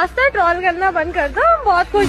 वास्ते ट्रोल करना बंद कर दो, हम बहुत खुश।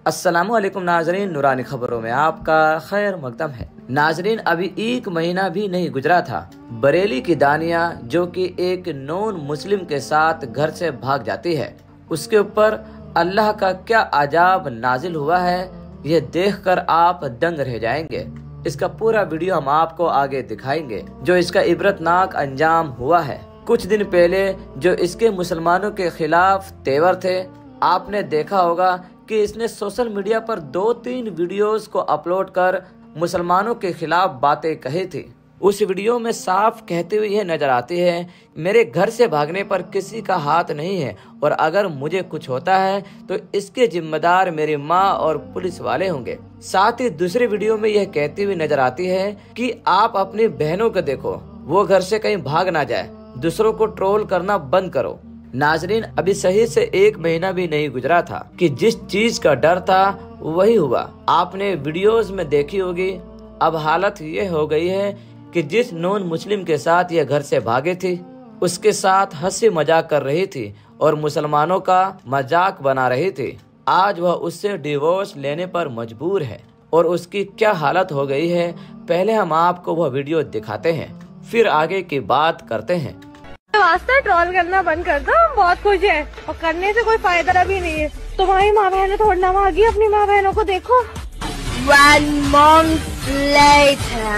अस्सलामु अलैकुम नाजरीन, नूरानी खबरों में आपका खैर मकदम है। नाजरीन, अभी एक महीना भी नहीं गुजरा था, बरेली की दानिया जो कि एक नॉन मुस्लिम के साथ घर से भाग जाती है, उसके ऊपर अल्लाह का क्या अजाब नाजिल हुआ है, ये देखकर आप दंग रह जाएंगे। इसका पूरा वीडियो हम आपको आगे दिखाएंगे जो इसका इबरतनाक अंजाम हुआ है। कुछ दिन पहले जो इसके मुसलमानों के खिलाफ तेवर थे, आपने देखा होगा कि इसने सोशल मीडिया पर 2-3 वीडियोस को अपलोड कर मुसलमानों के खिलाफ बातें कही थी। उस वीडियो में साफ कहते हुए यह नजर आती है, मेरे घर से भागने पर किसी का हाथ नहीं है और अगर मुझे कुछ होता है तो इसके जिम्मेदार मेरी माँ और पुलिस वाले होंगे। साथ ही दूसरे वीडियो में यह कहती हुई नजर आती है कि आप अपनी बहनों को देखो, वो घर से कहीं भाग ना जाए, दूसरों को ट्रोल करना बंद करो। नाजरीन, अभी सही से 1 महीना भी नहीं गुजरा था कि जिस चीज का डर था वही हुआ। आपने वीडियोस में देखी होगी। अब हालत ये हो गई है कि जिस नॉन मुस्लिम के साथ ये घर से भागे थी, उसके साथ हंसी मजाक कर रही थी और मुसलमानों का मजाक बना रही थी, आज वह उससे डिवोर्स लेने पर मजबूर है और उसकी क्या हालत हो गई है, पहले हम आपको वह वीडियो दिखाते हैं, फिर आगे की बात करते हैं। वास्ते ट्रोल करना बंद कर दो, हम बहुत खुश हैं और करने से कोई फायदा भी नहीं है। तुम्हारी माँ बहनें थोड़ा भागी, अपनी माँ बहनों को देखो। 1 month later.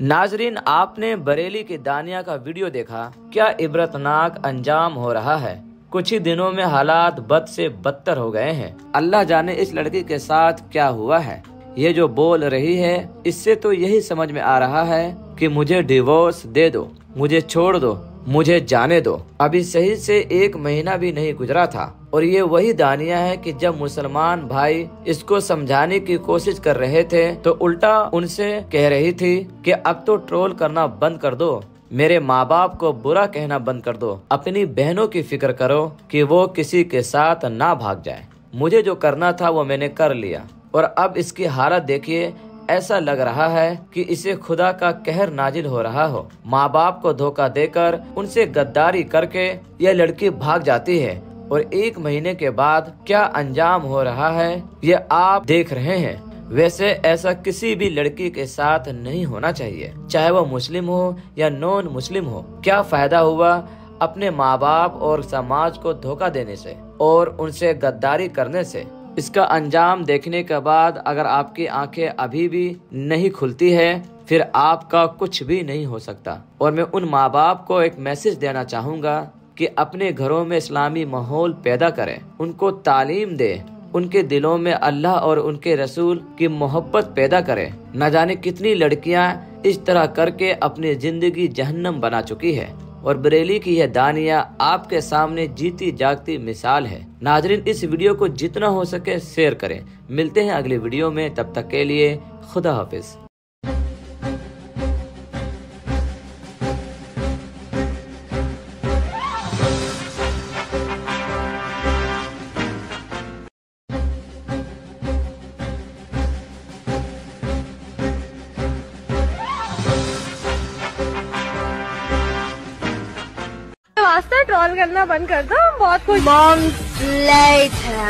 नाजरीन, आपने बरेली की दानिया का वीडियो देखा, क्या इबरतनाक अंजाम हो रहा है। कुछ ही दिनों में हालात बद से बदतर हो गए हैं। अल्लाह जाने इस लड़की के साथ क्या हुआ है। ये जो बोल रही है, इससे तो यही समझ में आ रहा है कि मुझे डिवोर्स दे दो, मुझे छोड़ दो, मुझे जाने दो। अभी सही से 1 महीना भी नहीं गुजरा था और ये वही दानिया है कि जब मुसलमान भाई इसको समझाने की कोशिश कर रहे थे तो उल्टा उनसे कह रही थी कि अब तो ट्रोल करना बंद कर दो, मेरे माँ बाप को बुरा कहना बंद कर दो, अपनी बहनों की फिक्र करो कि वो किसी के साथ ना भाग जाए। मुझे जो करना था वो मैंने कर लिया और अब इसकी हालत देखिए, ऐसा लग रहा है कि इसे खुदा का कहर नाजिल हो रहा हो। माँ बाप को धोखा देकर उनसे गद्दारी करके यह लड़की भाग जाती है और 1 महीने के बाद क्या अंजाम हो रहा है ये आप देख रहे हैं। वैसे ऐसा किसी भी लड़की के साथ नहीं होना चाहिए, चाहे वो मुस्लिम हो या नॉन मुस्लिम हो। क्या फायदा हुआ अपने माँ बाप और समाज को धोखा देने से और उनसे गद्दारी करने से। इसका अंजाम देखने के बाद अगर आपकी आंखें अभी भी नहीं खुलती है, फिर आपका कुछ भी नहीं हो सकता। और मैं उन माँ बाप को एक मैसेज देना चाहूँगा कि अपने घरों में इस्लामी माहौल पैदा करें, उनको तालीम दें, उनके दिलों में अल्लाह और उनके रसूल की मोहब्बत पैदा करें। न जाने कितनी लड़कियां इस तरह करके अपनी जिंदगी जहन्नम बना चुकी है और बरेली की यह दानिया आपके सामने जीती जागती मिसाल है। नाजरीन, इस वीडियो को जितना हो सके शेयर करें। मिलते हैं अगली वीडियो में, तब तक के लिए खुदा हाफिज। वास्ते ट्रोल करना बंद कर दो, हम बहुत खुश। Months later.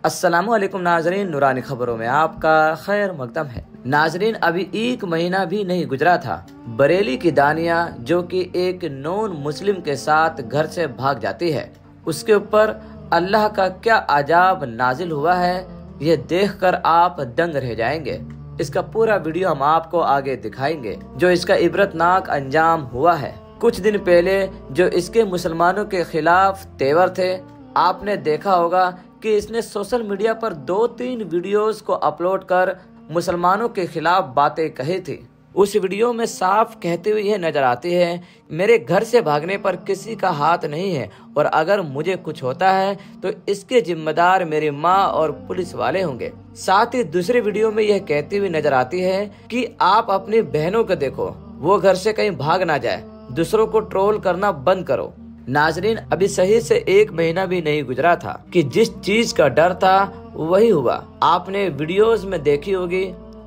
अस्सलामु अलैकुम नाजरीन, नूरानी खबरों में आपका खैर मकदम है। नाजरीन, अभी 1 महीना भी नहीं गुजरा था, बरेली की दानिया जो कि एक नॉन मुस्लिम के साथ घर से भाग जाती है, उसके ऊपर अल्लाह का क्या अजाब नाजिल हुआ है, ये देखकर आप दंग रह जाएंगे। इसका पूरा वीडियो हम आपको आगे दिखाएंगे जो इसका इबरतनाक अंजाम हुआ है। कुछ दिन पहले जो इसके मुसलमानों के खिलाफ तेवर थे, आपने देखा होगा कि इसने सोशल मीडिया पर 2-3 वीडियोस को अपलोड कर मुसलमानों के खिलाफ बातें कही थी। उस वीडियो में साफ कहते हुए यह नजर आती है, मेरे घर से भागने पर किसी का हाथ नहीं है और अगर मुझे कुछ होता है तो इसके जिम्मेदार मेरी माँ और पुलिस वाले होंगे। साथ ही दूसरे वीडियो में यह कहती हुई नजर आती है कि आप अपनी बहनों को देखो, वो घर से कहीं भाग ना जाए, दूसरों को ट्रोल करना बंद करो। नाजरीन, अभी सही से 1 महीना भी नहीं गुजरा था कि जिस चीज का डर था वही हुआ। आपने वीडियोस में देखी होगी।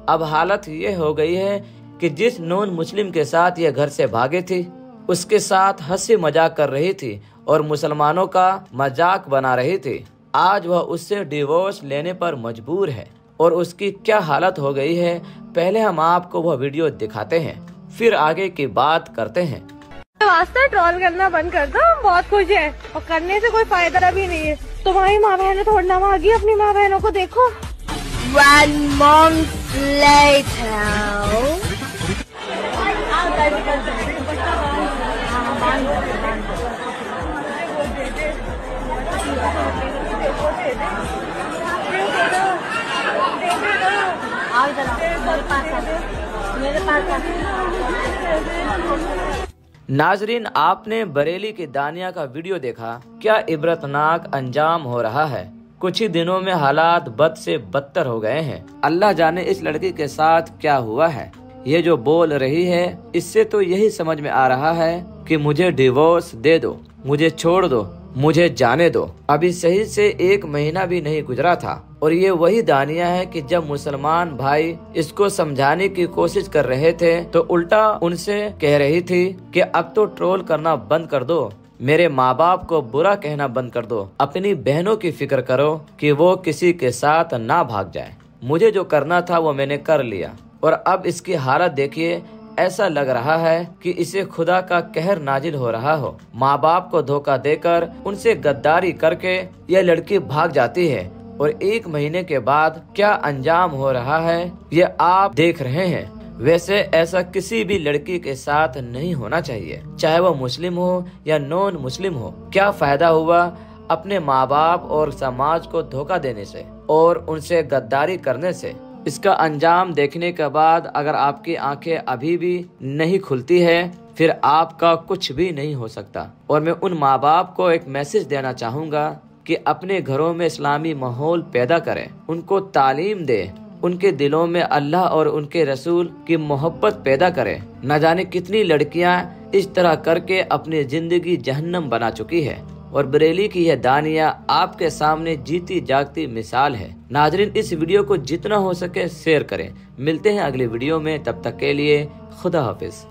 अब हालत ये हो गई है कि जिस नॉन मुस्लिम के साथ ये घर से भागे थी, उसके साथ हंसी मजाक कर रही थी और मुसलमानों का मजाक बना रही थी, आज वह उससे डिवोर्स लेने पर मजबूर है और उसकी क्या हालत हो गई है, पहले हम आपको वह वीडियो दिखाते हैं, फिर आगे की बात करते हैं। वास्ता ट्रोल करना बंद कर दो, हम बहुत खुश है और करने से कोई फायदा भी नहीं है। तुम्हारी माँ बहनें थोड़ा मांगी, अपनी माँ बहनों को देखो। 1 month later. नाजरीन, आपने बरेली की दानिया का वीडियो देखा। क्या इबरतनाक अंजाम हो रहा है। कुछ ही दिनों में हालात बद से बदतर हो गए हैं। अल्लाह जाने इस लड़की के साथ क्या हुआ है। ये जो बोल रही है, इससे तो यही समझ में आ रहा है कि मुझे डिवोर्स दे दो, मुझे छोड़ दो, मुझे जाने दो। अभी सही से 1 महीना भी नहीं गुजरा था और ये वही दानिया है कि जब मुसलमान भाई इसको समझाने की कोशिश कर रहे थे तो उल्टा उनसे कह रही थी कि अब तो ट्रोल करना बंद कर दो, मेरे माँ बाप को बुरा कहना बंद कर दो, अपनी बहनों की फिक्र करो कि वो किसी के साथ ना भाग जाए। मुझे जो करना था वो मैंने कर लिया और अब इसकी हालत देखिए, ऐसा लग रहा है कि इसे खुदा का कहर नाजिल हो रहा हो। माँ बाप को धोखा देकर उनसे गद्दारी करके यह लड़की भाग जाती है और 1 महीने के बाद क्या अंजाम हो रहा है ये आप देख रहे हैं। वैसे ऐसा किसी भी लड़की के साथ नहीं होना चाहिए, चाहे वो मुस्लिम हो या नॉन मुस्लिम हो। क्या फायदा हुआ अपने माँ बाप और समाज को धोखा देने से और उनसे गद्दारी करने से। इसका अंजाम देखने के बाद अगर आपकी आंखें अभी भी नहीं खुलती है, फिर आपका कुछ भी नहीं हो सकता। और मैं उन माँ बाप को एक मैसेज देना चाहूँगा कि अपने घरों में इस्लामी माहौल पैदा करें, उनको तालीम दें, उनके दिलों में अल्लाह और उनके रसूल की मोहब्बत पैदा करें। न जाने कितनी लड़कियां इस तरह करके अपनी जिंदगी जहन्नम बना चुकी है और बरेली की यह दानिया आपके सामने जीती जागती मिसाल है। नाजरीन, इस वीडियो को जितना हो सके शेयर करें। मिलते हैं अगली वीडियो में, तब तक के लिए खुदा हाफिज।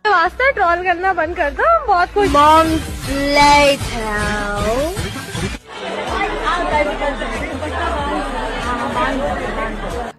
वास्ता ट्रोल करना बंद कर दो, हम बहुत खुश। Months later.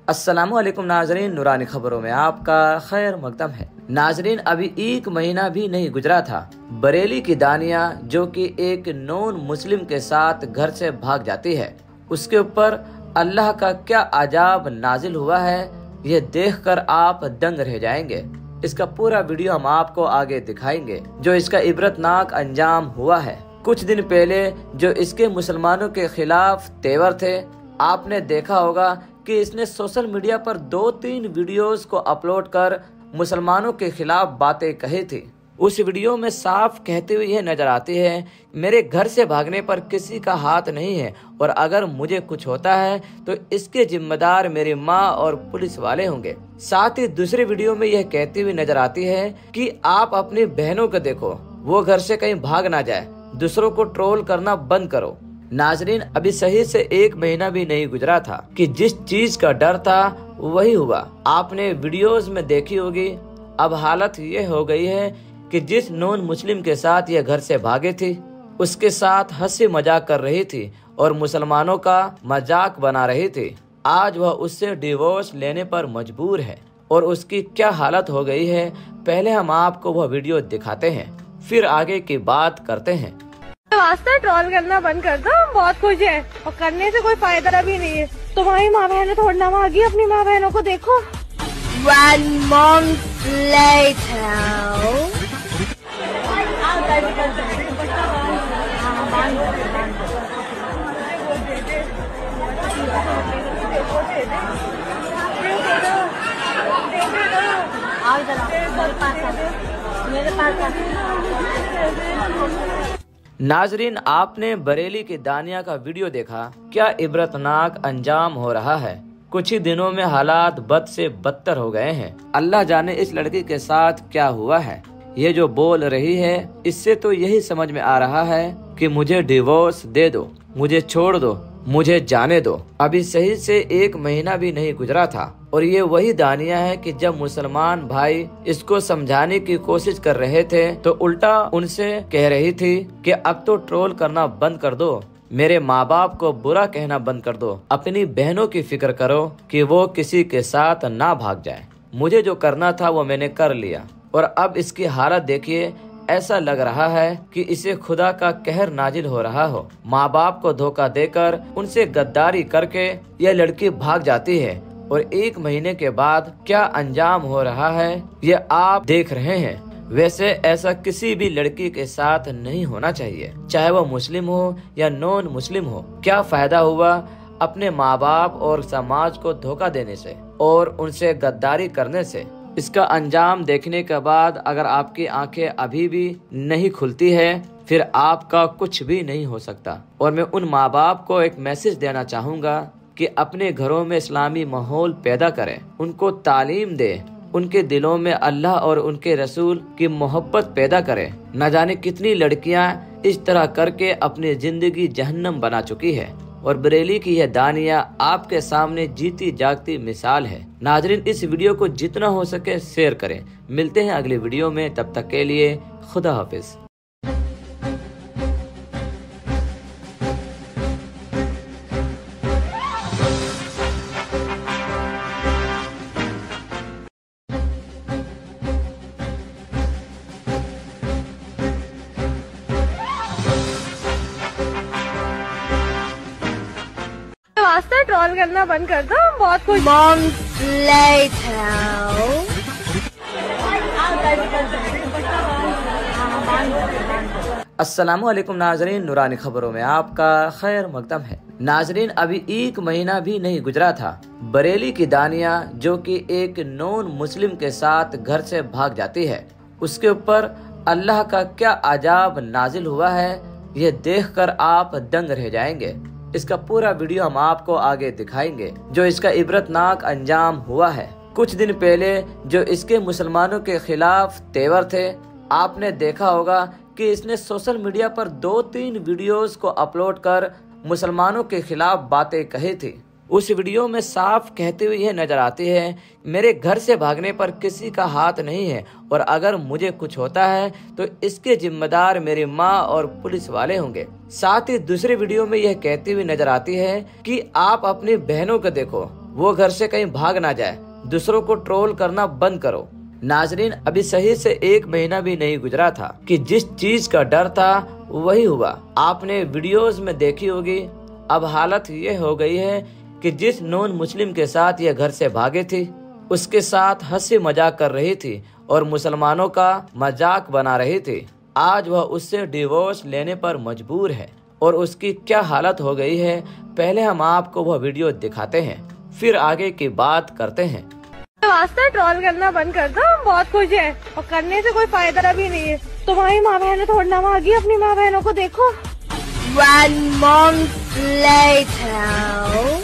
अस्सलामुअलैकुम नाजरीन, नूरानी खबरों में आपका खैर मकदम है। नाजरीन, अभी 1 महीना भी नहीं गुजरा था, बरेली की दानिया जो कि एक नॉन मुस्लिम के साथ घर से भाग जाती है, उसके ऊपर अल्लाह का क्या अजाब नाजिल हुआ है, ये देखकर आप दंग रह जाएंगे। इसका पूरा वीडियो हम आपको आगे दिखाएंगे जो इसका इबरतनाक अंजाम हुआ है। कुछ दिन पहले जो इसके मुसलमानों के खिलाफ तेवर थे, आपने देखा होगा कि इसने सोशल मीडिया पर 2-3 वीडियोस को अपलोड कर मुसलमानों के खिलाफ बातें कही थी। उस वीडियो में साफ कहते हुए यह नजर आती है, मेरे घर से भागने पर किसी का हाथ नहीं है और अगर मुझे कुछ होता है तो इसके जिम्मेदार मेरी माँ और पुलिस वाले होंगे। साथ ही दूसरे वीडियो में यह कहती हुई नजर आती है कि आप अपनी बहनों को देखो, वो घर से कहीं भाग ना जाए, दूसरों को ट्रोल करना बंद करो। नाजरीन, अभी सही से 1 महीना भी नहीं गुजरा था कि जिस चीज का डर था वही हुआ। आपने वीडियोस में देखी होगी। अब हालत ये हो गई है कि जिस नॉन मुस्लिम के साथ ये घर से भागे थी, उसके साथ हंसी मजाक कर रही थी और मुसलमानों का मजाक बना रही थी, आज वह उससे डिवोर्स लेने पर मजबूर है और उसकी क्या हालत हो गई है, पहले हम आपको वह वीडियो दिखाते हैं, फिर आगे की बात करते हैं। वास्ते ट्रोल करना बंद कर दो, बहुत कुछ है और करने से कोई फायदा भी नहीं है। तुम्हारी माँ बहनें थोड़ा आ गई, अपनी माँ बहनों को देखो। 1 month later. नाजरीन, आपने बरेली की दानिया का वीडियो देखा। क्या इबरतनाक अंजाम हो रहा है। कुछ ही दिनों में हालात बद से बदतर हो गए हैं। अल्लाह जाने इस लड़की के साथ क्या हुआ है। ये जो बोल रही है, इससे तो यही समझ में आ रहा है कि मुझे डिवोर्स दे दो, मुझे छोड़ दो, मुझे जाने दो। अभी सही से 1 महीना भी नहीं गुजरा था और ये वही दानिया है कि जब मुसलमान भाई इसको समझाने की कोशिश कर रहे थे तो उल्टा उनसे कह रही थी कि अब तो ट्रोल करना बंद कर दो, मेरे माँ बाप को बुरा कहना बंद कर दो, अपनी बहनों की फिक्र करो कि वो किसी के साथ ना भाग जाए। मुझे जो करना था वो मैंने कर लिया और अब इसकी हालत देखिए, ऐसा लग रहा है कि इसे खुदा का कहर नाजिल हो रहा हो। माँ बाप को धोखा देकर उनसे गद्दारी करके यह लड़की भाग जाती है और 1 महीने के बाद क्या अंजाम हो रहा है ये आप देख रहे हैं। वैसे ऐसा किसी भी लड़की के साथ नहीं होना चाहिए, चाहे वो मुस्लिम हो या नॉन मुस्लिम हो। क्या फायदा हुआ अपने माँ बाप और समाज को धोखा देने से और उनसे गद्दारी करने से। इसका अंजाम देखने के बाद अगर आपकी आंखें अभी भी नहीं खुलती है, फिर आपका कुछ भी नहीं हो सकता। और मैं उन माँ बाप को एक मैसेज देना चाहूँगा कि अपने घरों में इस्लामी माहौल पैदा करें, उनको तालीम दें, उनके दिलों में अल्लाह और उनके रसूल की मोहब्बत पैदा करें। न जाने कितनी लड़कियां इस तरह करके अपनी जिंदगी जहन्नम बना चुकी है और बरेली की यह दानिया आपके सामने जीती जागती मिसाल है। नाजरीन, इस वीडियो को जितना हो सके शेयर करें। मिलते हैं अगली वीडियो में, तब तक के लिए खुदा हाफिज। वास्ते ट्रोल करना बंद कर दो, बहुत कुछ। Months later. अस्सलामुअलैकुम नाजरीन, नूरानी खबरों में आपका खैर मकदम है। नाजरीन, अभी 1 महीना भी नहीं गुजरा था, बरेली की दानिया जो कि एक नॉन मुस्लिम के साथ घर से भाग जाती है, उसके ऊपर अल्लाह का क्या अजाब नाजिल हुआ है, ये देखकर आप दंग रह जाएंगे। इसका पूरा वीडियो हम आपको आगे दिखाएंगे जो इसका इबरतनाक अंजाम हुआ है। कुछ दिन पहले जो इसके मुसलमानों के खिलाफ तेवर थे, आपने देखा होगा कि इसने सोशल मीडिया पर 2-3 वीडियोस को अपलोड कर मुसलमानों के खिलाफ बातें कही थी। उस वीडियो में साफ कहते हुए यह नजर आती है, मेरे घर से भागने पर किसी का हाथ नहीं है और अगर मुझे कुछ होता है तो इसके जिम्मेदार मेरी माँ और पुलिस वाले होंगे। साथ ही दूसरे वीडियो में यह कहती हुई नजर आती है कि आप अपनी बहनों को देखो, वो घर से कहीं भाग ना जाए, दूसरों को ट्रोल करना बंद करो। नाजरीन, अभी सही से 1 महीना भी नहीं गुजरा था कि जिस चीज का डर था वही हुआ। आपने वीडियोस में देखी होगी। अब हालत ये हो गई है कि जिस नॉन मुस्लिम के साथ यह घर से भागे थी, उसके साथ हंसी मजाक कर रही थी और मुसलमानों का मजाक बना रही थी। आज वह उससे डिवोर्स लेने पर मजबूर है और उसकी क्या हालत हो गई है, पहले हम आपको वह वीडियो दिखाते हैं, फिर आगे की बात करते हैं। वास्ते ट्रोल करना बंद कर दो, बहुत कुछ है और करने से कोई फायदा भी नहीं है। तुम्हारी माँ बहनें थोड़ा आ गई, अपनी माँ बहनों को देखो। 1 month later.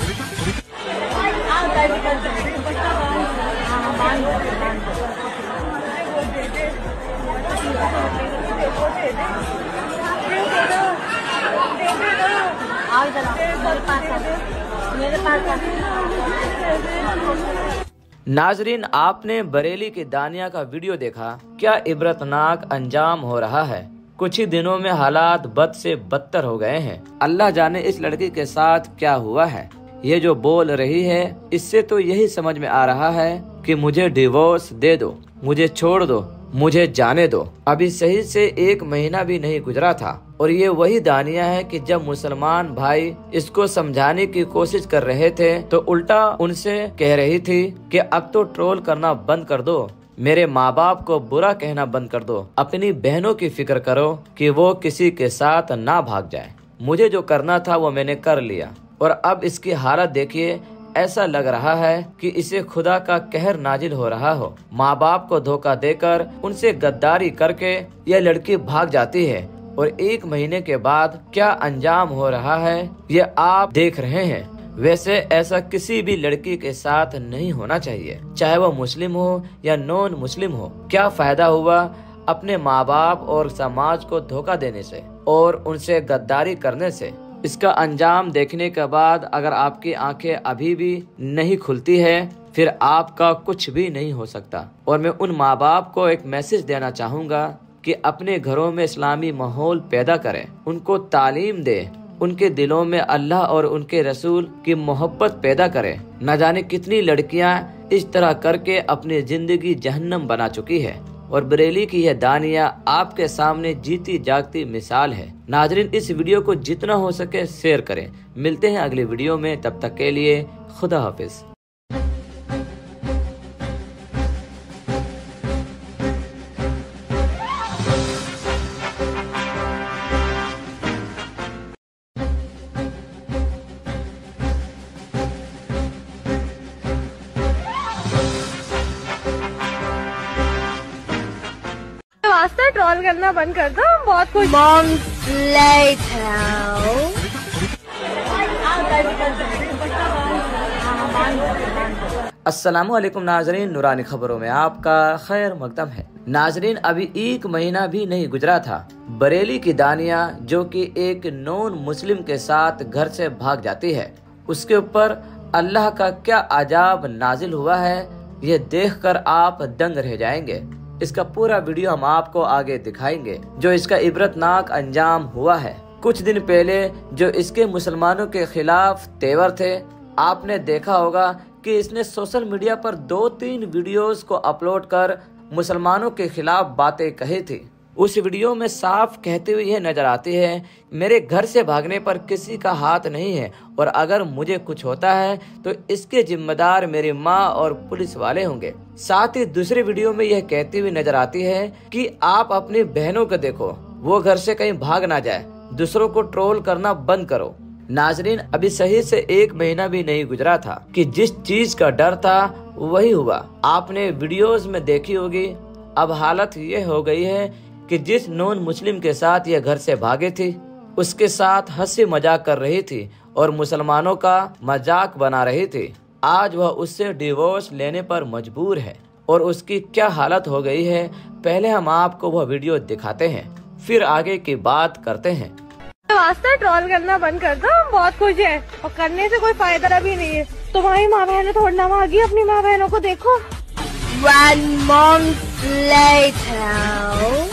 नाजरीन, आपने बरेली की दानिया का वीडियो देखा। क्या इबरतनाक अंजाम हो रहा है। कुछ ही दिनों में हालात बद से बदतर हो गए हैं। अल्लाह जाने इस लड़की के साथ क्या हुआ है। ये जो बोल रही है, इससे तो यही समझ में आ रहा है कि मुझे डिवोर्स दे दो, मुझे छोड़ दो, मुझे जाने दो। अभी सही से 1 महीना भी नहीं गुजरा था और ये वही दानिया है कि जब मुसलमान भाई इसको समझाने की कोशिश कर रहे थे तो उल्टा उनसे कह रही थी कि अब तो ट्रोल करना बंद कर दो, मेरे माँ बाप को बुरा कहना बंद कर दो, अपनी बहनों की फिक्र करो कि वो किसी के साथ ना भाग जाए। मुझे जो करना था वो मैंने कर लिया और अब इसकी हालत देखिए, ऐसा लग रहा है कि इसे खुदा का कहर नाजिल हो रहा हो। माँ बाप को धोखा देकर उनसे गद्दारी करके यह लड़की भाग जाती है और 1 महीने के बाद क्या अंजाम हो रहा है ये आप देख रहे हैं। वैसे ऐसा किसी भी लड़की के साथ नहीं होना चाहिए, चाहे वो मुस्लिम हो या नॉन मुस्लिम हो। क्या फायदा हुआ अपने माँ बाप और समाज को धोखा देने से और उनसे गद्दारी करने से। इसका अंजाम देखने के बाद अगर आपकी आंखें अभी भी नहीं खुलती है फिर आपका कुछ भी नहीं हो सकता। और मैं उन माँ बाप को एक मैसेज देना चाहूँगा कि अपने घरों में इस्लामी माहौल पैदा करें, उनको तालीम दें, उनके दिलों में अल्लाह और उनके रसूल की मोहब्बत पैदा करें। न जाने कितनी लड़कियां इस तरह करके अपनी जिंदगी जहन्नम बना चुकी है और बरेली की यह दानिया आपके सामने जीती जागती मिसाल है। नाजरीन, इस वीडियो को जितना हो सके शेयर करें। मिलते हैं अगली वीडियो में, तब तक के लिए खुदा हाफिज। वास्ता ट्रोल करना बंद कर दो, हम बहुत खुश। Months later. अस्सलामुअलैकुम नाजरीन, नूरानी खबरों में आपका खैर मकदम है। नाजरीन, अभी 1 महीना भी नहीं गुजरा था, बरेली की दानिया जो कि एक नॉन मुस्लिम के साथ घर से भाग जाती है, उसके ऊपर अल्लाह का क्या अजाब नाजिल हुआ है ये देखकर आप दंग रह जाएंगे। इसका पूरा वीडियो हम आपको आगे दिखाएंगे जो इसका इबरतनाक अंजाम हुआ है। कुछ दिन पहले जो इसके मुसलमानों के खिलाफ तेवर थे, आपने देखा होगा कि इसने सोशल मीडिया पर 2-3 वीडियोस को अपलोड कर मुसलमानों के खिलाफ बातें कही थी। उस वीडियो में साफ कहते हुए यह नजर आती है, मेरे घर से भागने पर किसी का हाथ नहीं है और अगर मुझे कुछ होता है तो इसके जिम्मेदार मेरी माँ और पुलिस वाले होंगे। साथ ही दूसरी वीडियो में यह कहती हुई नजर आती है कि आप अपनी बहनों को देखो, वो घर से कहीं भाग ना जाए, दूसरों को ट्रोल करना बंद करो। नाजरीन, अभी सही से 1 महीना भी नहीं गुजरा था कि जिस चीज का डर था वही हुआ। आपने वीडियोस में देखी होगी। अब हालत ये हो गई है कि जिस नॉन मुस्लिम के साथ यह घर से भागे थी उसके साथ हंसी मजाक कर रही थी और मुसलमानों का मजाक बना रही थी। आज वह उससे डिवोर्स लेने पर मजबूर है और उसकी क्या हालत हो गई है, पहले हम आपको वह वीडियो दिखाते हैं फिर आगे की बात करते हैं। वास्ता ट्रोल करना बंद कर दो, हम बहुत खुश हैं और करने से कोई फायदा भी नहीं है। तुम्हारी माँ बहनें थोड़ा भागी, अपनी माँ बहनों को देखो। 1 month later.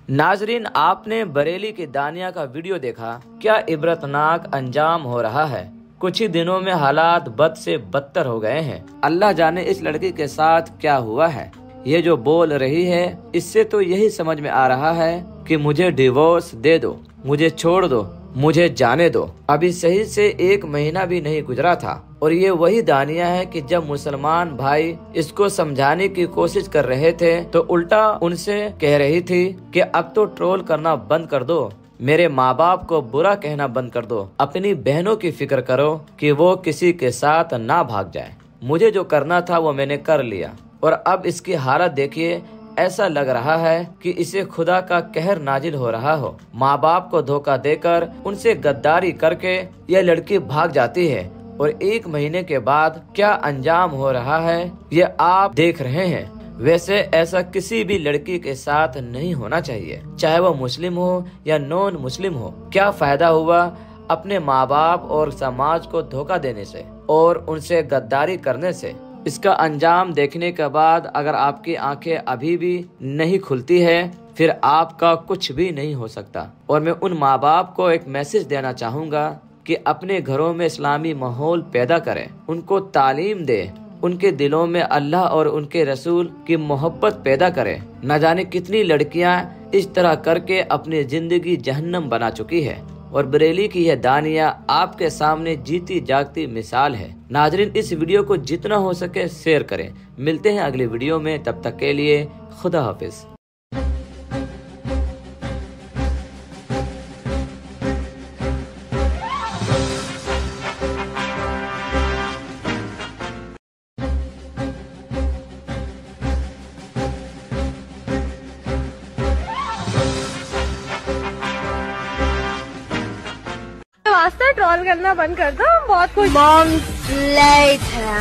नाजरीन, आपने बरेली की दानिया का वीडियो देखा, क्या इबरतनाक अंजाम हो रहा है। कुछ ही दिनों में हालात बद से बदतर हो गए हैं। अल्लाह जाने इस लड़की के साथ क्या हुआ है। ये जो बोल रही है इससे तो यही समझ में आ रहा है कि मुझे डिवोर्स दे दो, मुझे छोड़ दो, मुझे जाने दो। अभी सही से 1 महीना भी नहीं गुजरा था और ये वही दानिया है कि जब मुसलमान भाई इसको समझाने की कोशिश कर रहे थे तो उल्टा उनसे कह रही थी कि अब तो ट्रोल करना बंद कर दो, मेरे माँ बाप को बुरा कहना बंद कर दो, अपनी बहनों की फिक्र करो कि वो किसी के साथ ना भाग जाए। मुझे जो करना था वो मैंने कर लिया और अब इसकी हालत देखिए, ऐसा लग रहा है कि इसे खुदा का कहर नाजिल हो रहा हो। माँ बाप को धोखा देकर उनसे गद्दारी करके यह लड़की भाग जाती है और 1 महीने के बाद क्या अंजाम हो रहा है ये आप देख रहे हैं। वैसे ऐसा किसी भी लड़की के साथ नहीं होना चाहिए, चाहे वो मुस्लिम हो या नॉन मुस्लिम हो। क्या फायदा हुआ अपने माँ बाप और समाज को धोखा देने से और उनसे गद्दारी करने से। इसका अंजाम देखने के बाद अगर आपकी आंखें अभी भी नहीं खुलती है फिर आपका कुछ भी नहीं हो सकता। और मैं उन माँ बाप को एक मैसेज देना चाहूँगा कि अपने घरों में इस्लामी माहौल पैदा करें, उनको तालीम दें, उनके दिलों में अल्लाह और उनके रसूल की मोहब्बत पैदा करें। न जाने कितनी लड़कियां इस तरह करके अपनी जिंदगी जहन्नम बना चुकी है और बरेली की यह दानिया आपके सामने जीती जागती मिसाल है। नाजरीन, इस वीडियो को जितना हो सके शेयर करें। मिलते हैं अगली वीडियो में, तब तक के लिए खुदा हाफिज। वास्ता ट्रोल करना बंद कर दो, हम बहुत खुश। Months later.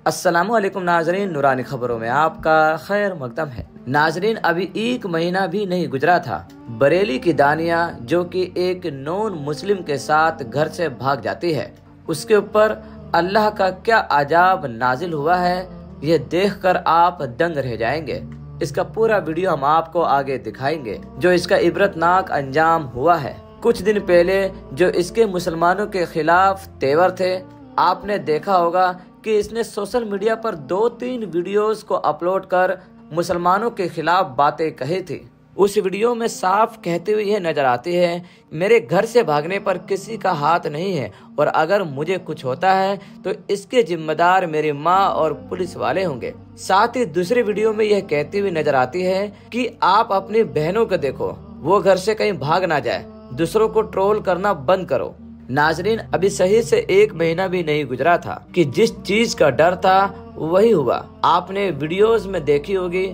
अस्सलामु अलैकुम नाजरीन, नूरानी खबरों में आपका खैर मकदम है। नाजरीन, अभी एक महीना भी नहीं गुजरा था, बरेली की दानिया जो कि एक नॉन मुस्लिम के साथ घर से भाग जाती है, उसके ऊपर अल्लाह का क्या अजाब नाजिल हुआ है, ये देखकर आप दंग रह जाएंगे। इसका पूरा वीडियो हम आपको आगे दिखाएंगे जो इसका इबरतनाक अंजाम हुआ है। कुछ दिन पहले जो इसके मुसलमानों के खिलाफ तेवर थे, आपने देखा होगा कि इसने सोशल मीडिया पर 2-3 वीडियोस को अपलोड कर मुसलमानों के खिलाफ बातें कही थी। उस वीडियो में साफ कहते हुए यह नजर आती है, मेरे घर से भागने पर किसी का हाथ नहीं है और अगर मुझे कुछ होता है तो इसके जिम्मेदार मेरी माँ और पुलिस वाले होंगे। साथ ही दूसरी वीडियो में यह कहती हुई नजर आती है कि आप अपनी बहनों को देखो, वो घर से कहीं भाग ना जाए, दूसरों को ट्रोल करना बंद करो। नाजरीन, अभी सही से 1 महीना भी नहीं गुजरा था कि जिस चीज का डर था वही हुआ। आपने वीडियोस में देखी होगी।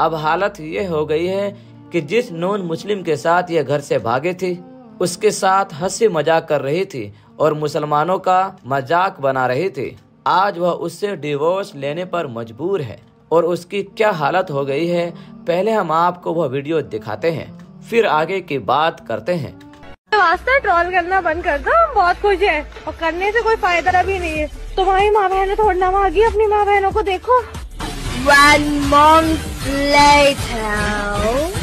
अब हालत ये हो गई है कि जिस नॉन मुस्लिम के साथ यह घर से भागे थी, उसके साथ हंसी मजाक कर रही थी और मुसलमानों का मजाक बना रही थी, आज वह उससे डिवोर्स लेने पर मजबूर है और उसकी क्या हालत हो गई है, पहले हम आपको वह वीडियो दिखाते हैं, फिर आगे की बात करते हैं। वास्ता ट्रोल करना बंद कर दो, हम बहुत खुश हैं और करने से कोई फायदा भी नहीं है। तुम्हारी माँ बहनें थोड़ा मांगी, अपनी माँ बहनों को देखो। 1 month later.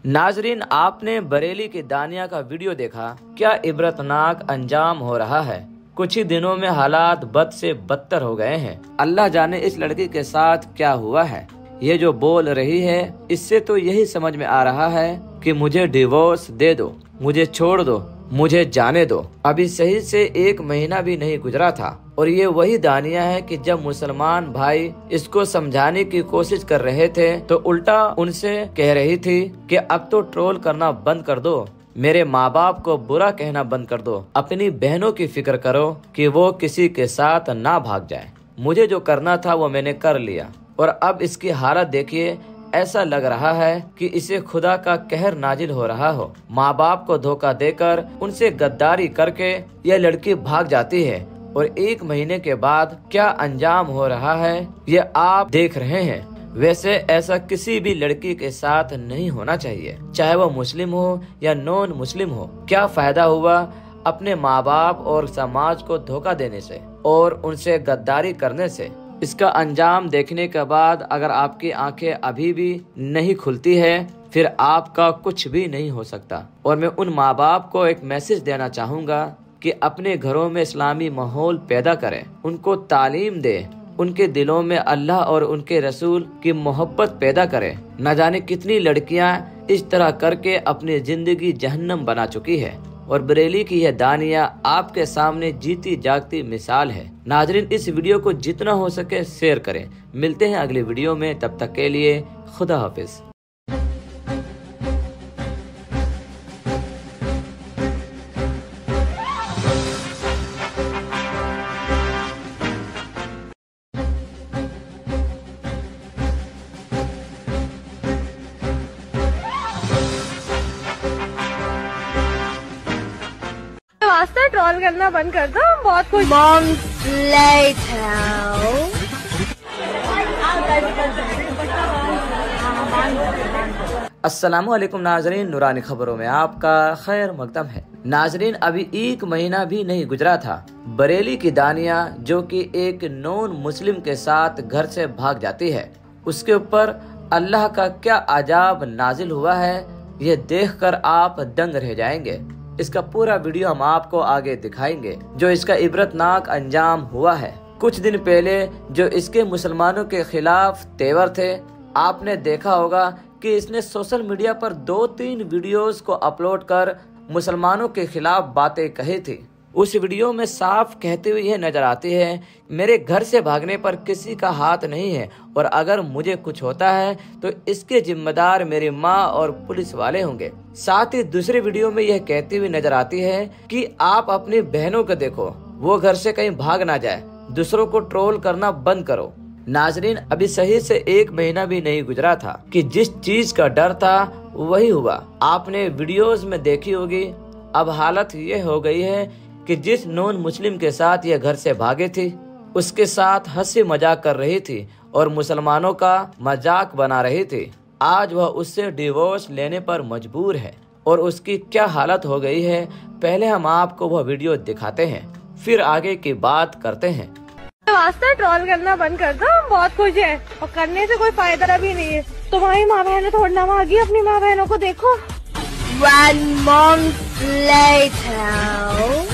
नाजरीन, आपने बरेली की दानिया का वीडियो देखा, क्या इबरतनाक अंजाम हो रहा है। कुछ ही दिनों में हालात बद से बदतर हो गए हैं। अल्लाह जाने इस लड़की के साथ क्या हुआ है। ये जो बोल रही है, इससे तो यही समझ में आ रहा है कि मुझे डिवोर्स दे दो, मुझे छोड़ दो, मुझे जाने दो। अभी सही से 1 महीना भी नहीं गुजरा था और ये वही दानिया है कि जब मुसलमान भाई इसको समझाने की कोशिश कर रहे थे तो उल्टा उनसे कह रही थी कि अब तो ट्रोल करना बंद कर दो, मेरे माँ बाप को बुरा कहना बंद कर दो, अपनी बहनों की फिक्र करो कि वो किसी के साथ ना भाग जाए। मुझे जो करना था वो मैंने कर लिया और अब इसकी हालत देखिए, ऐसा लग रहा है कि इसे खुदा का कहर नाजिल हो रहा हो। माँ बाप को धोखा देकर उनसे गद्दारी करके यह लड़की भाग जाती है और 1 महीने के बाद क्या अंजाम हो रहा है ये आप देख रहे हैं। वैसे ऐसा किसी भी लड़की के साथ नहीं होना चाहिए, चाहे वो मुस्लिम हो या नॉन मुस्लिम हो। क्या फायदा हुआ अपने माँ बाप और समाज को धोखा देने से और उनसे गद्दारी करने से। इसका अंजाम देखने के बाद अगर आपकी आंखें अभी भी नहीं खुलती है, फिर आपका कुछ भी नहीं हो सकता। और मैं उन माँ बाप को एक मैसेज देना चाहूँगा कि अपने घरों में इस्लामी माहौल पैदा करें, उनको तालीम दें, उनके दिलों में अल्लाह और उनके रसूल की मोहब्बत पैदा करें। न जाने कितनी लड़कियां इस तरह करके अपनी जिंदगी जहन्नम बना चुकी है और बरेली की यह दानिया आपके सामने जीती जागती मिसाल है। नाजरीन, इस वीडियो को जितना हो सके शेयर करें। मिलते हैं अगली वीडियो में, तब तक के लिए खुदा हाफिज। वास्ता ट्रोल करना बंद कर दो, हम बहुत खुश। Months later. अस्सलामु अलैकुम नाजरीन, नूरानी खबरों में आपका खैर मकदम है। नाजरीन, अभी एक महीना भी नहीं गुजरा था, बरेली की दानिया जो कि एक नॉन मुस्लिम के साथ घर से भाग जाती है, उसके ऊपर अल्लाह का क्या अजाब नाजिल हुआ है, ये देखकर आप दंग रह जाएंगे। इसका पूरा वीडियो हम आपको आगे दिखाएंगे जो इसका इबरतनाक अंजाम हुआ है। कुछ दिन पहले जो इसके मुसलमानों के खिलाफ तेवर थे, आपने देखा होगा कि इसने सोशल मीडिया पर 2-3 वीडियोस को अपलोड कर मुसलमानों के खिलाफ बातें कही थी। उस वीडियो में साफ कहते हुए यह नजर आती है, मेरे घर से भागने पर किसी का हाथ नहीं है और अगर मुझे कुछ होता है तो इसके जिम्मेदार मेरी माँ और पुलिस वाले होंगे। साथ ही दूसरी वीडियो में यह कहती हुई नजर आती है कि आप अपनी बहनों को देखो, वो घर से कहीं भाग ना जाए, दूसरों को ट्रोल करना बंद करो। नाजरीन, अभी सही से 1 महीना भी नहीं गुजरा था कि जिस चीज का डर था वही हुआ। आपने वीडियोस में देखी होगी। अब हालत ये हो गई है कि जिस नॉन मुस्लिम के साथ ये घर से भागे थी, उसके साथ हंसी मजाक कर रही थी और मुसलमानों का मजाक बना रही थी, आज वह उससे डिवोर्स लेने पर मजबूर है और उसकी क्या हालत हो गई है। पहले हम आपको वह वीडियो दिखाते हैं, फिर आगे की बात करते हैं। वास्ता ट्रोल करना बंद कर दो, हम बहुत खुश हैं और करने से कोई फायदा भी नहीं है। तुम्हारी माँ बहनें थोड़ा आ गई, अपनी माँ बहनों को देखो। 1 month later.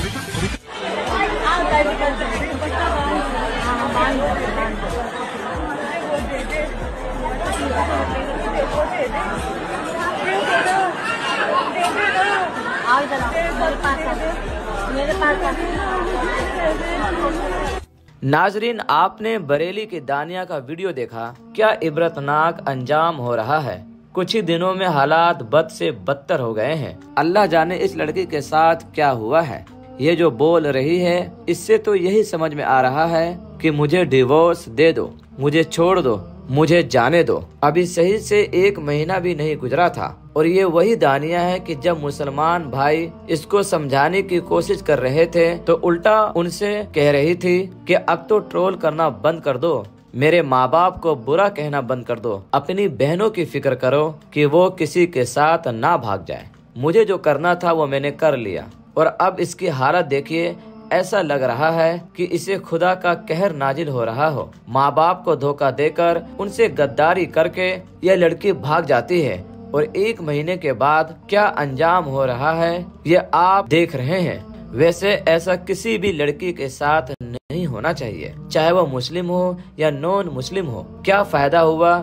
नाजरीन, आपने बरेली की दानिया का वीडियो देखा, क्या इबरतनाक अंजाम हो रहा है। कुछ ही दिनों में हालात बद से बदतर हो गए हैं। अल्लाह जाने इस लड़की के साथ क्या हुआ है। ये जो बोल रही है, इससे तो यही समझ में आ रहा है कि मुझे डिवोर्स दे दो, मुझे छोड़ दो, मुझे जाने दो। अभी सही से 1 महीना भी नहीं गुजरा था और ये वही दानिया है कि जब मुसलमान भाई इसको समझाने की कोशिश कर रहे थे तो उल्टा उनसे कह रही थी कि अब तो ट्रोल करना बंद कर दो, मेरे माँ बाप को बुरा कहना बंद कर दो, अपनी बहनों की फिक्र करो कि वो किसी के साथ ना भाग जाए। मुझे जो करना था वो मैंने कर लिया और अब इसकी हालत देखिए, ऐसा लग रहा है कि इसे खुदा का कहर नाजिल हो रहा हो। माँ बाप को धोखा देकर उनसे गद्दारी करके यह लड़की भाग जाती है और 1 महीने के बाद क्या अंजाम हो रहा है ये आप देख रहे हैं। वैसे ऐसा किसी भी लड़की के साथ नहीं होना चाहिए, चाहे वो मुस्लिम हो या नॉन मुस्लिम हो। क्या फायदा हुआ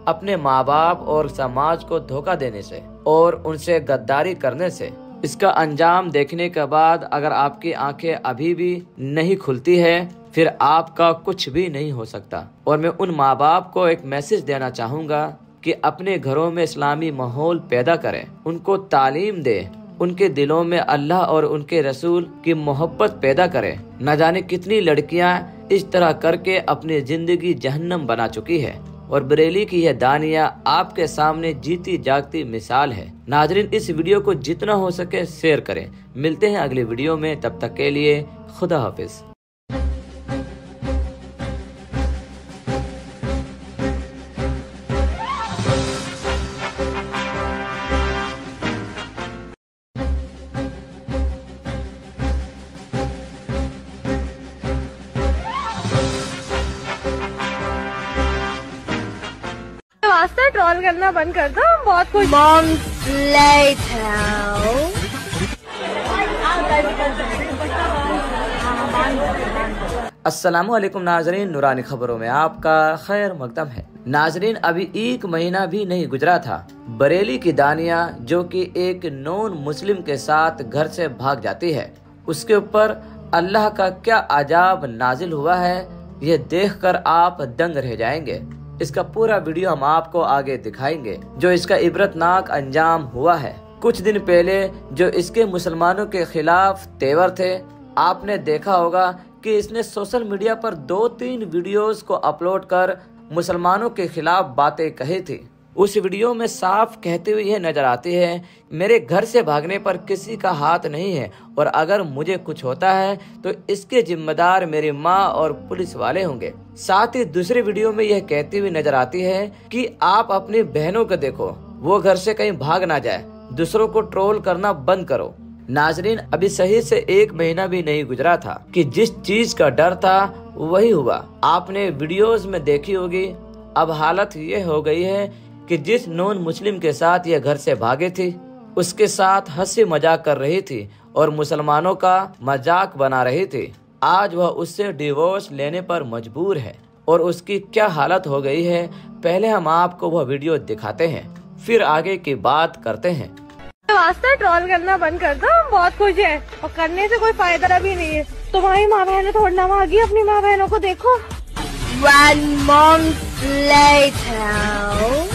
अपने माँ बाप और समाज को धोखा देने से और उनसे गद्दारी करने से। इसका अंजाम देखने के बाद अगर आपकी आंखें अभी भी नहीं खुलती है, फिर आपका कुछ भी नहीं हो सकता। और मैं उन माँ बाप को एक मैसेज देना चाहूँगा कि अपने घरों में इस्लामी माहौल पैदा करें, उनको तालीम दें, उनके दिलों में अल्लाह और उनके रसूल की मोहब्बत पैदा करें। न जाने कितनी लड़कियां इस तरह करके अपनी जिंदगी जहन्नम बना चुकी है और बरेली की यह दानिया आपके सामने जीती जागती मिसाल है। नाजरीन, इस वीडियो को जितना हो सके शेयर करें। मिलते हैं अगली वीडियो में, तब तक के लिए खुदा हाफिज। वास्ता ट्रोल करना बंद कर दो, हम बहुत खुश। Months later. अस्सलामु अलैकुम नाजरीन, नूरानी खबरों में आपका खैर मकदम है। नाजरीन, अभी 1 महीना भी नहीं गुजरा था, बरेली की दानिया जो कि एक नॉन मुस्लिम के साथ घर से भाग जाती है, उसके ऊपर अल्लाह का क्या अजाब नाजिल हुआ है, ये देखकर आप दंग रह जाएंगे। इसका पूरा वीडियो हम आपको आगे दिखाएंगे जो इसका इबरतनाक अंजाम हुआ है। कुछ दिन पहले जो इसके मुसलमानों के खिलाफ तेवर थे, आपने देखा होगा कि इसने सोशल मीडिया पर 2-3 वीडियोस को अपलोड कर मुसलमानों के खिलाफ बातें कही थी। उस वीडियो में साफ कहते हुए यह नजर आती है, मेरे घर से भागने पर किसी का हाथ नहीं है और अगर मुझे कुछ होता है तो इसके जिम्मेदार मेरी माँ और पुलिस वाले होंगे। साथ ही दूसरी वीडियो में यह कहती हुई नजर आती है कि आप अपनी बहनों को देखो, वो घर से कहीं भाग ना जाए, दूसरों को ट्रोल करना बंद करो। नाजरीन, अभी सही से 1 महीना भी नहीं गुजरा था कि जिस चीज का डर था वही हुआ। आपने वीडियोस में देखी होगी। अब हालत ये हो गई है कि जिस नॉन मुस्लिम के साथ ये घर से भागे थी, उसके साथ हंसी मजाक कर रही थी और मुसलमानों का मजाक बना रही थी, आज वह उससे डिवोर्स लेने पर मजबूर है। और उसकी क्या हालत हो गई है, पहले हम आपको वह वीडियो दिखाते हैं, फिर आगे की बात करते हैं। वास्ता ट्रोल करना बंद कर दो, हम बहुत खुश है और करने से कोई फायदा भी नहीं है। तुम्हारी माँ बहनें थोड़ा भागी, अपनी माँ बहनों को देखो। 1 month later.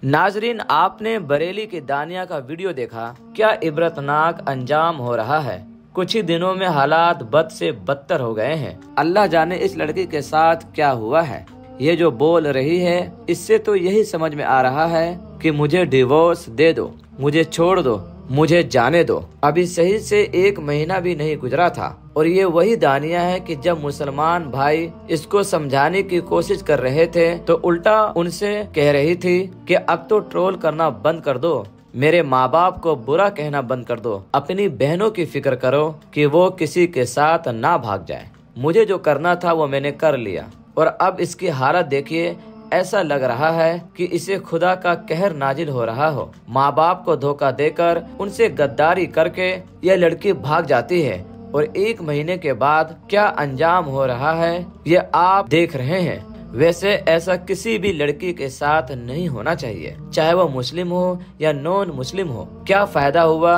नाजरीन, आपने बरेली की दानिया का वीडियो देखा। क्या इबरतनाक अंजाम हो रहा है। कुछ ही दिनों में हालात बद से बदतर हो गए हैं। अल्लाह जाने इस लड़की के साथ क्या हुआ है। ये जो बोल रही है, इससे तो यही समझ में आ रहा है कि मुझे डिवोर्स दे दो, मुझे छोड़ दो, मुझे जाने दो। अभी सही से 1 महीना भी नहीं गुजरा था और ये वही दानिया है कि जब मुसलमान भाई इसको समझाने की कोशिश कर रहे थे तो उल्टा उनसे कह रही थी कि अब तो ट्रोल करना बंद कर दो, मेरे माँ बाप को बुरा कहना बंद कर दो, अपनी बहनों की फिक्र करो कि वो किसी के साथ ना भाग जाए। मुझे जो करना था वो मैंने कर लिया और अब इसकी हालत देखिए, ऐसा लग रहा है कि इसे खुदा का कहर नाजिल हो रहा हो। माँ बाप को धोखा देकर उनसे गद्दारी करके यह लड़की भाग जाती है और 1 महीने के बाद क्या अंजाम हो रहा है ये आप देख रहे हैं। वैसे ऐसा किसी भी लड़की के साथ नहीं होना चाहिए, चाहे वो मुस्लिम हो या नॉन मुस्लिम हो। क्या फायदा हुआ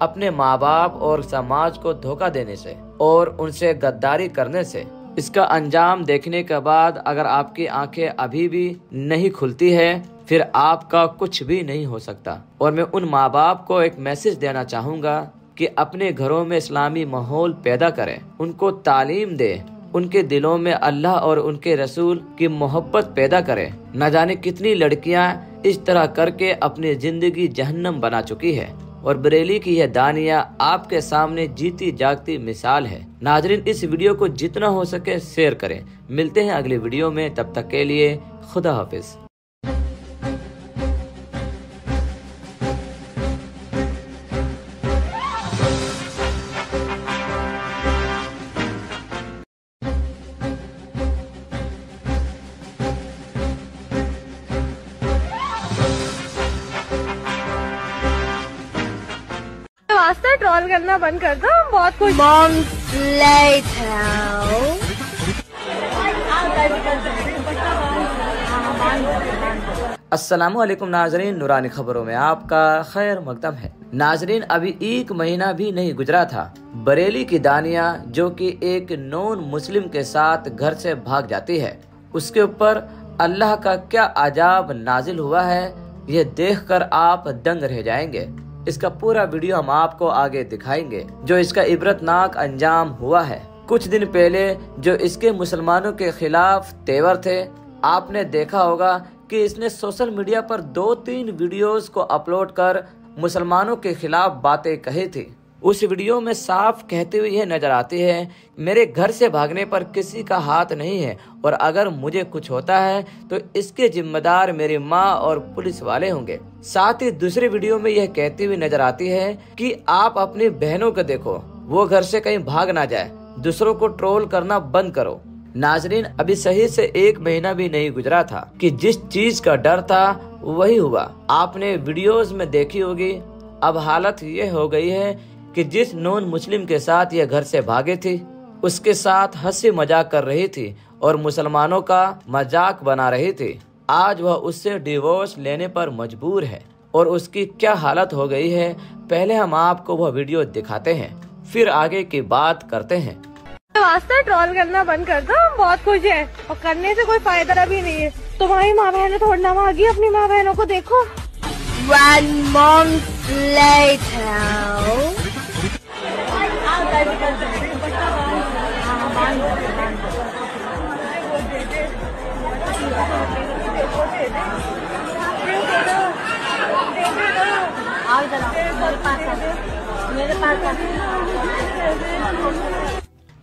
अपने माँ बाप और समाज को धोखा देने से और उनसे गद्दारी करने से। इसका अंजाम देखने के बाद अगर आपकी आंखें अभी भी नहीं खुलती है, फिर आपका कुछ भी नहीं हो सकता। और मैं उन माँ बाप को एक मैसेज देना चाहूँगा कि अपने घरों में इस्लामी माहौल पैदा करें, उनको तालीम दें, उनके दिलों में अल्लाह और उनके रसूल की मोहब्बत पैदा करें। न जाने कितनी लड़कियां इस तरह करके अपनी जिंदगी जहन्नम बना चुकी है और बरेली की यह दानिया आपके सामने जीती जागती मिसाल है। नाजरीन, इस वीडियो को जितना हो सके शेयर करें। मिलते हैं अगली वीडियो में, तब तक के लिए खुदा हाफिज। वास्ता ट्रोल करना बंद कर दो, हम बहुत खुश। Months later. अस्सलामुअलैकुम नाजरीन, नूरानी खबरों में आपका खैर मकदम है। नाजरीन, अभी 1 महीना भी नहीं गुजरा था, बरेली की दानिया जो कि एक नॉन मुस्लिम के साथ घर से भाग जाती है, उसके ऊपर अल्लाह का क्या अजाब नाजिल हुआ है, ये देखकर आप दंग रह जाएंगे। इसका पूरा वीडियो हम आपको आगे दिखाएंगे जो इसका इबरतनाक अंजाम हुआ है। कुछ दिन पहले जो इसके मुसलमानों के खिलाफ तेवर थे, आपने देखा होगा कि इसने सोशल मीडिया पर 2-3 वीडियोस को अपलोड कर मुसलमानों के खिलाफ बातें कही थी। उस वीडियो में साफ कहते हुए यह नजर आती है, मेरे घर से भागने पर किसी का हाथ नहीं है और अगर मुझे कुछ होता है तो इसके जिम्मेदार मेरी माँ और पुलिस वाले होंगे। साथ ही दूसरी वीडियो में यह कहती हुई नजर आती है कि आप अपनी बहनों को देखो, वो घर से कहीं भाग ना जाए, दूसरों को ट्रोल करना बंद करो। नाजरीन, अभी सही से 1 महीना भी नहीं गुजरा था कि जिस चीज का डर था वही हुआ। आपने वीडियोस में देखी होगी। अब हालत ये हो गई है कि जिस नॉन मुस्लिम के साथ ये घर से भागे थी, उसके साथ हंसी मजाक कर रही थी और मुसलमानों का मजाक बना रही थी, आज वह उससे डिवोर्स लेने पर मजबूर है। और उसकी क्या हालत हो गई है, पहले हम आपको वह वीडियो दिखाते हैं, फिर आगे की बात करते हैं। वास्ता ट्रोल करना बंद कर दो, हम बहुत खुश हैं और करने से कोई फायदा भी नहीं है। तुम्हारी माँ बहनें थोड़ना मांगी, अपनी माँ बहनों को देखो। 1 month later.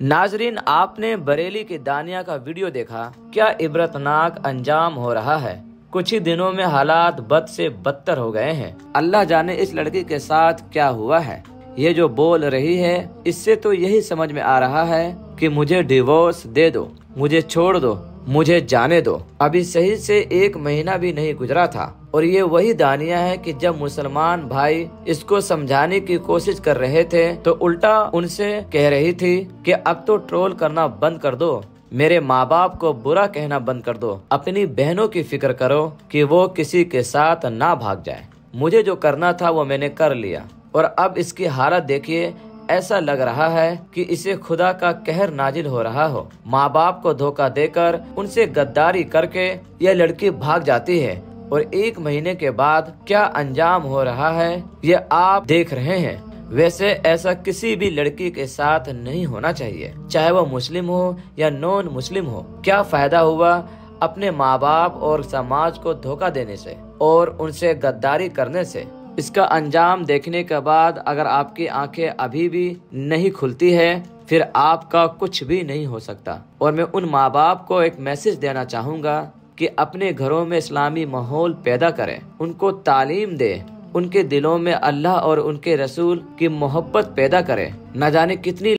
नाजरीन, आपने बरेली की दानिया का वीडियो देखा। क्या इबरतनाक अंजाम हो रहा है। कुछ ही दिनों में हालात बद से बदतर हो गए हैं। अल्लाह जाने इस लड़की के साथ क्या हुआ है। ये जो बोल रही है, इससे तो यही समझ में आ रहा है कि मुझे डिवोर्स दे दो, मुझे छोड़ दो, मुझे जाने दो। अभी सही से 1 महीना भी नहीं गुजरा था और ये वही दानिया है कि जब मुसलमान भाई इसको समझाने की कोशिश कर रहे थे तो उल्टा उनसे कह रही थी कि अब तो ट्रोल करना बंद कर दो, मेरे माँ बाप को बुरा कहना बंद कर दो, अपनी बहनों की फिक्र करो कि वो किसी के साथ ना भाग जाए। मुझे जो करना था वो मैंने कर लिया और अब इसकी हालत देखिए, ऐसा लग रहा है कि इसे खुदा का कहर नाजिल हो रहा हो। माँ बाप को धोखा देकर उनसे गद्दारी करके यह लड़की भाग जाती है और 1 महीने के बाद क्या अंजाम हो रहा है ये आप देख रहे हैं। वैसे ऐसा किसी भी लड़की के साथ नहीं होना चाहिए, चाहे वो मुस्लिम हो या नॉन मुस्लिम हो। क्या फायदा हुआ अपने माँ बाप और समाज को धोखा देने से और उनसे गद्दारी करने से। इसका अंजाम देखने के बाद अगर आपकी आंखें अभी भी नहीं खुलती है, फिर आपका कुछ भी नहीं हो सकता। और मैं उन माँ बाप को एक मैसेज देना चाहूँगा कि अपने घरों में इस्लामी माहौल पैदा करें, उनको तालीम दें, उनके दिलों में अल्लाह और उनके रसूल की मोहब्बत पैदा करें। न जाने कितनी